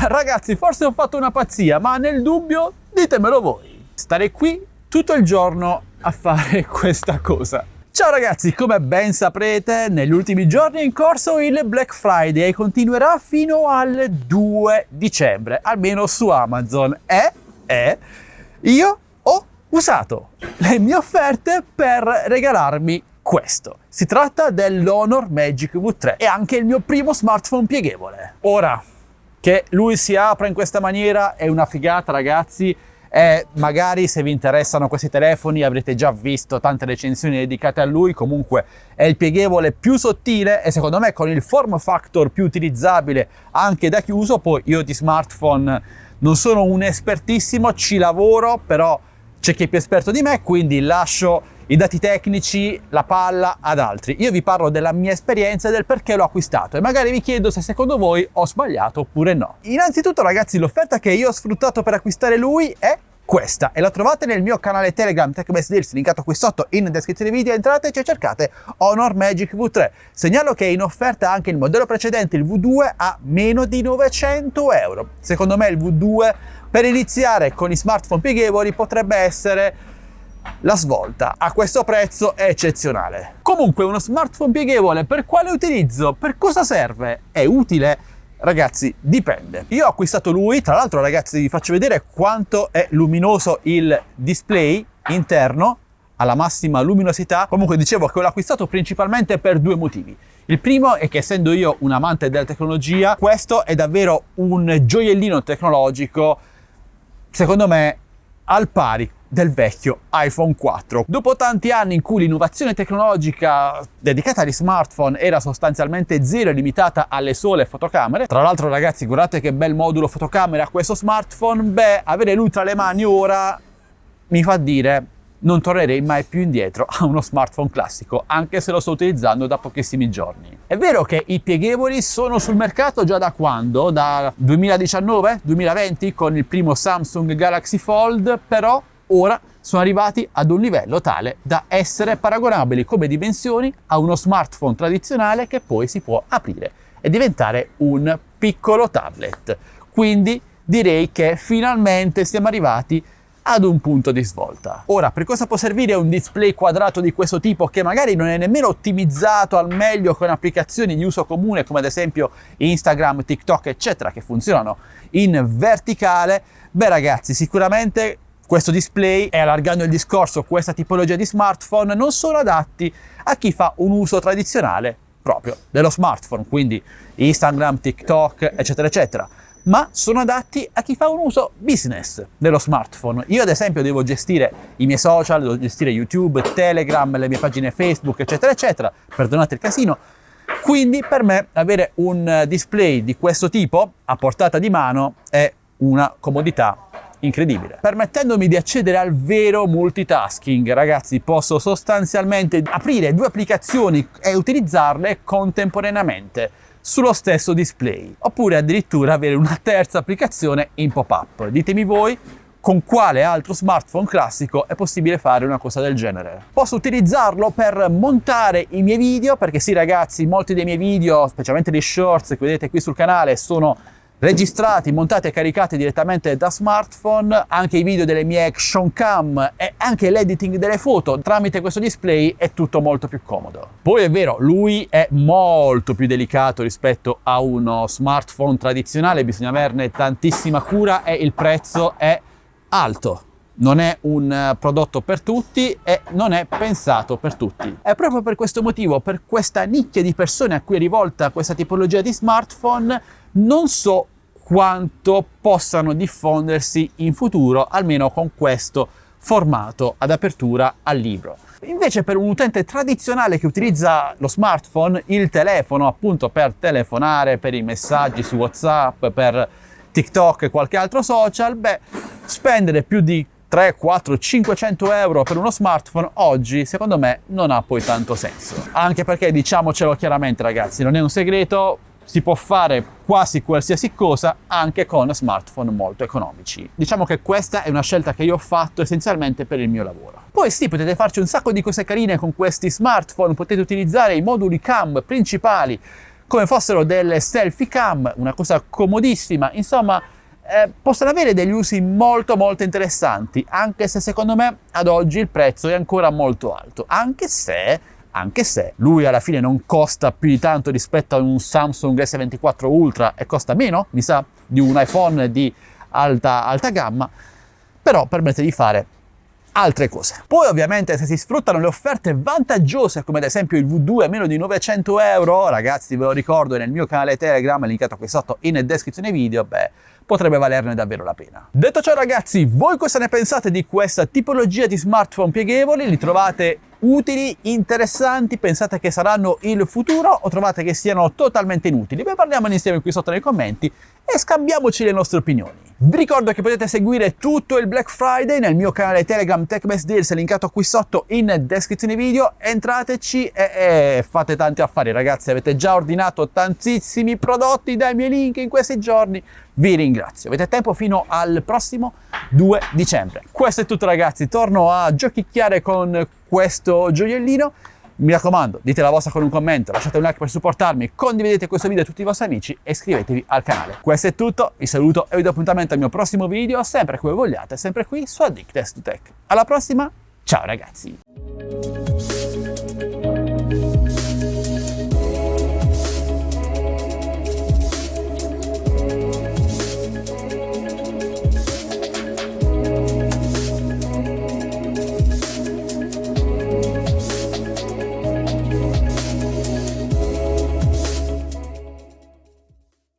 Ragazzi, forse ho fatto una pazzia, ma nel dubbio ditemelo voi. Stare qui tutto il giorno a fare questa cosa. Ciao ragazzi, come ben saprete, negli ultimi giorni è in corso il Black Friday e continuerà fino al 2 dicembre, almeno su Amazon. E io ho usato le mie offerte per regalarmi questo. Si tratta dell'Honor Magic V3 e anche il mio primo smartphone pieghevole. Ora, che lui si apra in questa maniera è una figata, ragazzi. E magari se vi interessano questi telefoni avrete già visto tante recensioni dedicate a lui. Comunque è il pieghevole più sottile e secondo me con il form factor più utilizzabile anche da chiuso. Poi io di smartphone non sono un espertissimo, ci lavoro, però c'è chi è più esperto di me, quindi lascio i dati tecnici, la palla ad altri. Io vi parlo della mia esperienza e del perché l'ho acquistato e magari vi chiedo se secondo voi ho sbagliato oppure no. Innanzitutto ragazzi, l'offerta che io ho sfruttato per acquistare lui è questa e la trovate nel mio canale Telegram TechBest Deals, linkato qui sotto in descrizione video. Entrate e cercate Honor Magic V3. Segnalo che è in offerta anche il modello precedente, il V2, a meno di 900 euro. Secondo me il V2 per iniziare con i smartphone pieghevoli potrebbe essere la svolta. A questo prezzo è eccezionale. Comunque uno smartphone pieghevole per quale utilizzo? Per cosa serve? È utile? Ragazzi, dipende. Io ho acquistato lui, tra l'altro ragazzi vi faccio vedere quanto è luminoso il display interno alla massima luminosità. Comunque dicevo che l'ho acquistato principalmente per due motivi. Il primo è che essendo io un amante della tecnologia, questo è davvero un gioiellino tecnologico, secondo me al pari del vecchio iPhone 4. Dopo tanti anni in cui l'innovazione tecnologica dedicata agli smartphone era sostanzialmente zero e limitata alle sole fotocamere, tra l'altro ragazzi guardate che bel modulo fotocamera a questo smartphone, beh, avere lui tra le mani ora mi fa dire non tornerei mai più indietro a uno smartphone classico, anche se lo sto utilizzando da pochissimi giorni. È vero che i pieghevoli sono sul mercato già da quando? Da 2019-2020 con il primo Samsung Galaxy Fold, però ora sono arrivati ad un livello tale da essere paragonabili come dimensioni a uno smartphone tradizionale che poi si può aprire e diventare un piccolo tablet. Quindi direi che finalmente siamo arrivati ad un punto di svolta. Ora, per cosa può servire un display quadrato di questo tipo che magari non è nemmeno ottimizzato al meglio con applicazioni di uso comune come ad esempio Instagram, TikTok eccetera che funzionano in verticale? Beh ragazzi, sicuramente questo display e allargando il discorso, questa tipologia di smartphone non sono adatti a chi fa un uso tradizionale proprio dello smartphone, quindi Instagram, TikTok eccetera eccetera, ma sono adatti a chi fa un uso business dello smartphone. Io ad esempio devo gestire i miei social, devo gestire YouTube, Telegram, le mie pagine Facebook, eccetera, eccetera, perdonate il casino, quindi per me avere un display di questo tipo a portata di mano è una comodità incredibile, permettendomi di accedere al vero multitasking. Ragazzi, posso sostanzialmente aprire due applicazioni e utilizzarle contemporaneamente sullo stesso display, oppure addirittura avere una terza applicazione in pop-up. Ditemi voi con quale altro smartphone classico è possibile fare una cosa del genere. Posso utilizzarlo per montare i miei video, perché sì ragazzi, molti dei miei video, specialmente gli shorts che vedete qui sul canale, sono registrati, montati e caricati direttamente da smartphone. Anche i video delle mie action cam e anche l'editing delle foto tramite questo display è tutto molto più comodo. Poi è vero, lui è molto più delicato rispetto a uno smartphone tradizionale, bisogna averne tantissima cura e il prezzo è alto. Non è un prodotto per tutti e non è pensato per tutti. È proprio per questo motivo, per questa nicchia di persone a cui è rivolta questa tipologia di smartphone, non so quanto possano diffondersi in futuro, almeno con questo formato ad apertura al libro. Invece per un utente tradizionale che utilizza lo smartphone, il telefono appunto per telefonare, per i messaggi su WhatsApp, per TikTok e qualche altro social, beh, spendere più di 3, 4, 500 euro per uno smartphone oggi secondo me non ha poi tanto senso. Anche perché, diciamocelo chiaramente ragazzi, non è un segreto, si può fare quasi qualsiasi cosa anche con smartphone molto economici. Diciamo che questa è una scelta che io ho fatto essenzialmente per il mio lavoro. Poi sì, potete farci un sacco di cose carine con questi smartphone, potete utilizzare i moduli cam principali come fossero delle selfie cam, una cosa comodissima, insomma possono avere degli usi molto interessanti, anche se secondo me ad oggi il prezzo è ancora molto alto, anche se lui alla fine non costa più di tanto rispetto a un Samsung S24 Ultra e costa meno, mi sa, di un iPhone di alta gamma, però permette di fare altre cose. Poi ovviamente se si sfruttano le offerte vantaggiose come ad esempio il V2 a meno di 900 euro, ragazzi ve lo ricordo è nel mio canale Telegram linkato qui sotto in descrizione video, beh potrebbe valerne davvero la pena. Detto ciò ragazzi, voi cosa ne pensate di questa tipologia di smartphone pieghevoli? Li trovate utili, interessanti, pensate che saranno il futuro o trovate che siano totalmente inutili? Beh, parliamone insieme qui sotto nei commenti e scambiamoci le nostre opinioni. Vi ricordo che potete seguire tutto il Black Friday nel mio canale Telegram TechBest Deals linkato qui sotto in descrizione video, entrateci e fate tanti affari ragazzi, avete già ordinato tantissimi prodotti dai miei link in questi giorni, vi ringrazio, avete tempo fino al prossimo 2 dicembre. Questo è tutto ragazzi, torno a giochicchiare con questo gioiellino. Mi raccomando, dite la vostra con un commento, lasciate un like per supportarmi, condividete questo video a tutti i vostri amici e iscrivetevi al canale. Questo è tutto, vi saluto e vi do appuntamento al mio prossimo video, sempre come vogliate, sempre qui su Addicted to Tech. Alla prossima, ciao ragazzi!